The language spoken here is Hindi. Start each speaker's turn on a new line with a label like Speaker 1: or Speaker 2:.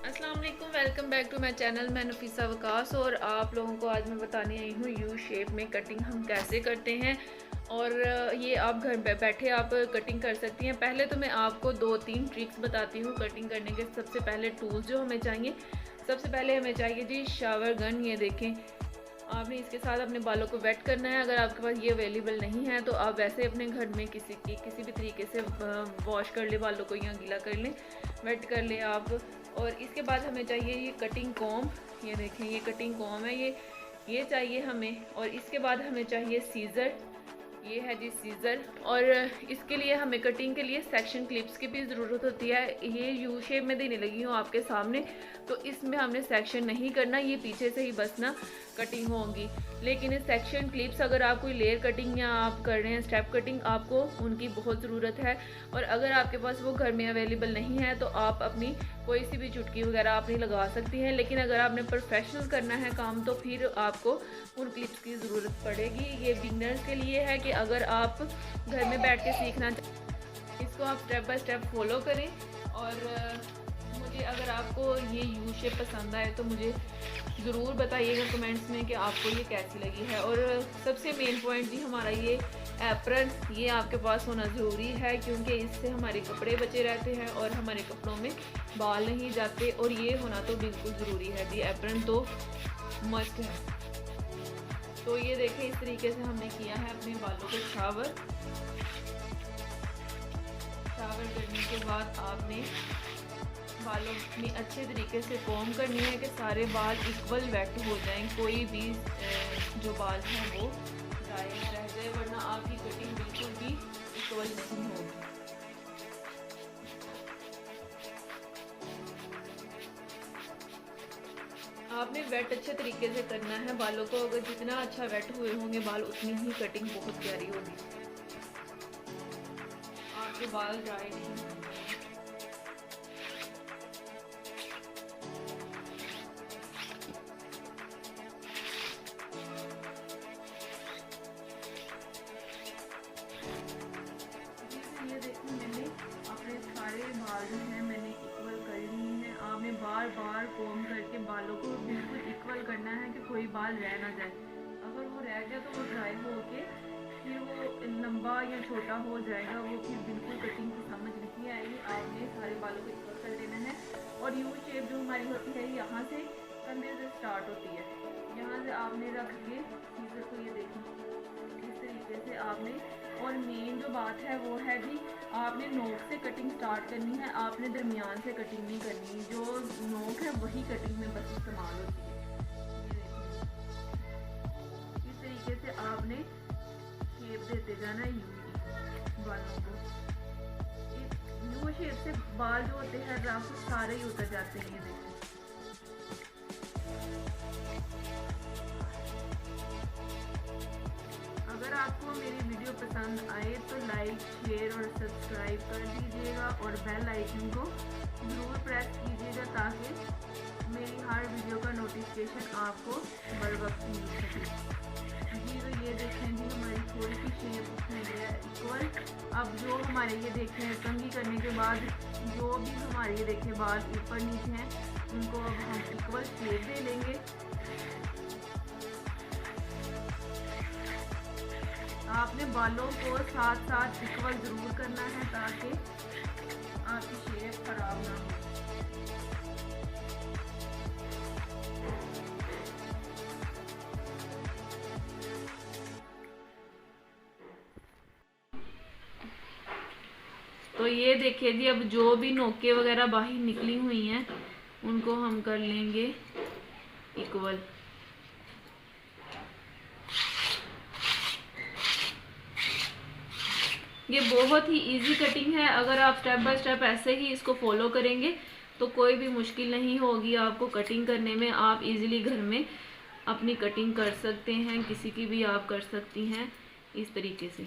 Speaker 1: अस्सलाम वालेकुम, welcome back to my channel. मैं नफीसा वकास और आप लोगों को आज मैं बताने आई हूँ यू शेप में कटिंग हम कैसे करते हैं। और ये आप घर बैठे आप कटिंग कर सकती हैं। पहले तो मैं आपको 2-3 ट्रिक्स बताती हूँ कटिंग करने के। सबसे पहले टूल्स जो हमें चाहिए, सबसे पहले हमें चाहिए जी शावर गन। ये देखें, आपने इसके साथ अपने बालों को वेट करना है। अगर आपके पास ये अवेलेबल नहीं है तो आप वैसे अपने घर में किसी भी तरीके से वॉश कर ले बालों को या गीला कर लें, वेट कर ले आप। और इसके बाद हमें चाहिए ये कटिंग कॉम। ये देखें, ये कटिंग कॉम है, ये चाहिए हमें। और इसके बाद हमें चाहिए सीज़र। ये है जी सीज़र। और इसके लिए हमें कटिंग के लिए सेक्शन क्लिप्स की भी ज़रूरत होती है। ये यू शेप में देने लगी हूँ आपके सामने, तो इसमें हमने सेक्शन नहीं करना, ये पीछे से ही बस ना कटिंग होगी। लेकिन ये सेक्शन क्लिप्स अगर आप कोई लेयर कटिंग या आप कर रहे हैं स्टेप कटिंग, आपको उनकी बहुत ज़रूरत है। और अगर आपके पास वो घर में अवेलेबल नहीं है तो आप अपनी कोई सी भी चुटकी वगैरह आपने लगा सकती हैं। लेकिन अगर आपने प्रोफेशनल करना है काम तो फिर आपको उन क्लिप्स की ज़रूरत पड़ेगी। ये बिगनर्स के लिए है कि अगर आप घर में बैठ के सीखना इसको आप स्टेप बाय स्टेप फॉलो करें। और मुझे अगर आपको ये यू शेप पसंद आए तो मुझे ज़रूर बताइएगा कमेंट्स में कि आपको ये कैसी लगी है। और सबसे मेन पॉइंट जी हमारा ये एप्रन, ये आपके पास होना ज़रूरी है क्योंकि इससे हमारे कपड़े बचे रहते हैं और हमारे कपड़ों में बाल नहीं जाते। और ये होना तो बिल्कुल ज़रूरी है जी, एप्रन तो मस्ट है। तो ये देखें, इस तरीके से हमने किया है अपने बालों को शावर करने के बाद आपने बालों में अच्छे तरीके से कॉम करनी है कि सारे बाल इक्वल वेट हो जाएं, कोई भी जो बाल हैं वो ड्राई रह जाए, वरना आपकी कटिंग बिल्कुल भी इक्वल नहीं होगी। आपने वेट अच्छे तरीके से करना है बालों को। अगर जितना अच्छा वेट हुए होंगे बाल, उतनी ही कटिंग बहुत प्यारी होगी, आपके बाल ड्राई नहीं होंगे। ये देखो, मैंने अपने सारे बाल जो हैं मैंने इक्वल कर लिए हैं। आपने बार बार कॉम करके बालों को बिल्कुल इक्वल करना है कि कोई बाल रह ना जाए। अगर वो रह गया तो वो ड्राई हो के फिर वो लंबा या छोटा हो जाएगा, वो फिर बिल्कुल कटिंग की समझ नहीं आएगी। आपने सारे बालों को इक्वल कर देना है। और यू शेप जो हमारी होती है यहाँ से कंधे से स्टार्ट होती है, यहाँ से आपने रख के सीजर को, ये देखें इस तरीके से आपने। और मेन जो बात है वो है जी, आपने नोक से कटिंग स्टार्ट करनी है, आपने दरमियान से कटिंग नहीं करनी। जो नोक है वही कटिंग में बस इस्तेमाल होती है। इस तरीके से आपने शेप देते जाना है यू बालों को। यू शेप से बाल जो होते हैं रफ सारे ही उतर जाते हैं। ये देखिए, अगर आपको मेरी वीडियो पसंद आए तो लाइक शेयर और सब्सक्राइब कर दीजिएगा और बेल आइकन को ज़रूर प्रेस कीजिएगा ताकि मेरी हर वीडियो का नोटिफिकेशन आपको बर वक्त मिल सके जी। तो ये देखें जी, हमारी थोड़ी सी शेप उसमें गया इक्वल। अब जो हमारे ये देखें कंघी करने के बाद जो भी हमारे ये देखें बाल ऊपर नीचे हैं, उनको अब हम इक्वल शेप दे लेंगे। आपने बालों को साथ साथ इक्वल ज़रूर करना है ताकि आपकी शेप खराब ना हो। तो ये देखिए जी, अब जो भी नोके वगैरह बाहर निकली हुई हैं उनको हम कर लेंगे इक्वल। ये बहुत ही इजी कटिंग है। अगर आप स्टेप बाय स्टेप ऐसे ही इसको फॉलो करेंगे तो कोई भी मुश्किल नहीं होगी आपको कटिंग करने में। आप इजीली घर में अपनी कटिंग कर सकते हैं, किसी की भी आप कर सकती हैं इस तरीके से।